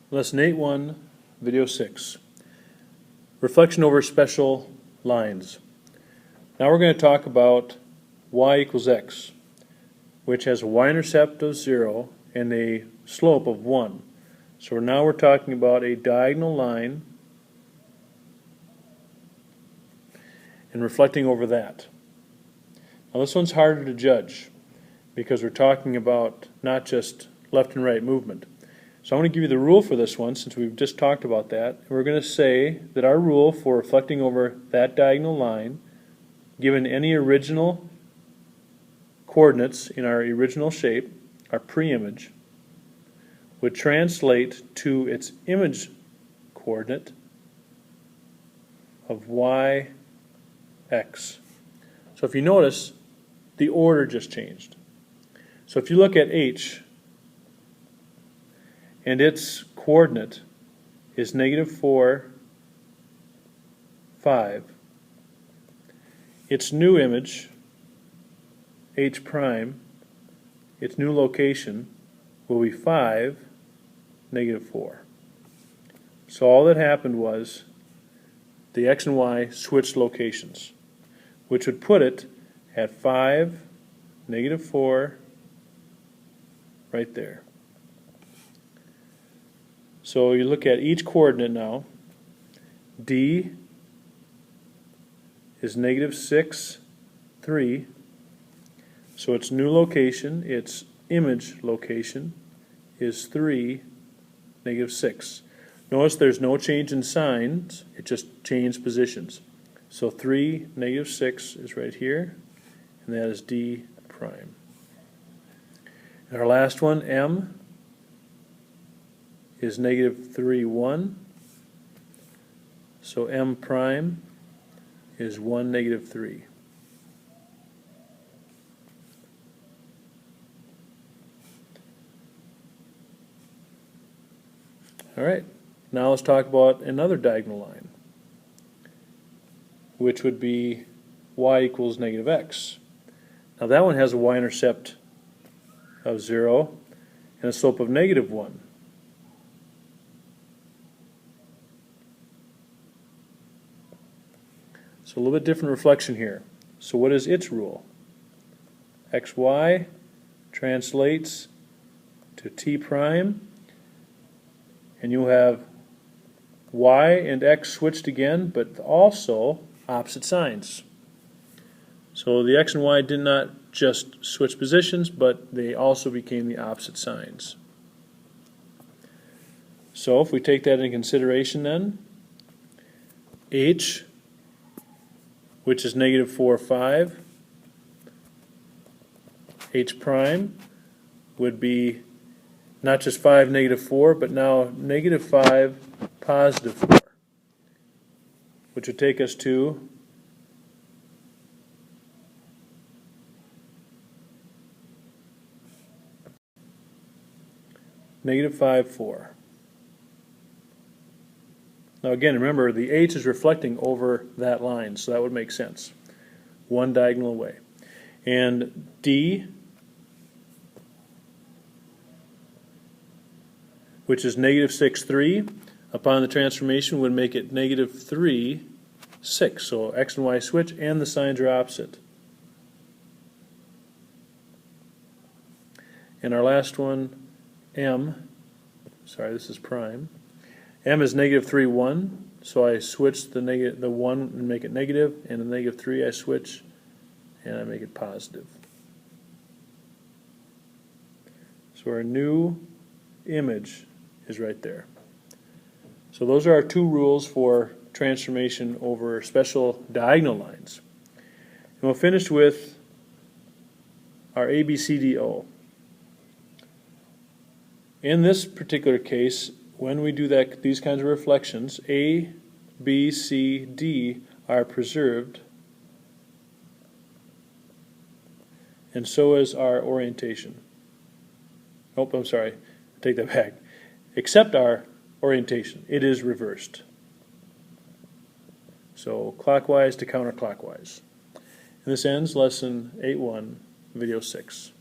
Lesson 8.1, Video 6. Reflection over special lines. Now we're going to talk about y equals x, which has a y-intercept of 0 and a slope of 1. So now we're talking about a diagonal line and reflecting over that. Now this one's harder to judge because we're talking about not just left and right movement. So I'm going to give you the rule for this one since we've just talked about that. We're going to say that our rule for reflecting over that diagonal line, given any original coordinates in our original shape, our pre-image, would translate to its image coordinate of y, x. So if you notice, the order just changed. So if you look at h, and its coordinate is -4, 5. Its new image, h prime, its new location will be 5, -4. So all that happened was the x and y switched locations, which would put it at 5, -4, right there. So you look at each coordinate now. D is -6, 3. So its new location, its image location, is 3, -6. Notice there's no change in signs, it just changed positions. So 3, -6 is right here, and that is D prime. And our last one, M, is -3, 1. So M prime is 1, -3. Alright, now let's talk about another diagonal line, which would be y equals -x. Now that one has a y-intercept of 0 and a slope of -1. So a little bit different reflection here. So what is its rule? xy translates to t prime, and you have y and x switched again, but also opposite signs. So the x and y did not just switch positions, but they also became the opposite signs. So if we take that into consideration then, h, which is -4, 5, h prime would be not just 5, -4, but now -5, +4, which would take us to -5, 4. Now again, remember the h is reflecting over that line, so that would make sense. One diagonal away. And D, which is -6, 3, upon the transformation would make it -3, 6. So x and y switch and the signs are opposite. And our last one, M, sorry, this is prime. M is -3, 1, so I switch the 1 and make it negative, and the -3 I switch and I make it positive. So our new image is right there. So those are our two rules for transformation over special diagonal lines. And we'll finish with our ABCDO. In this particular case, when we do these kinds of reflections, A, B, C, D are preserved, and so is our orientation. Oh, I'm sorry, take that back. Except our orientation, it is reversed. So clockwise to counterclockwise. And this ends lesson 8.1, video 6.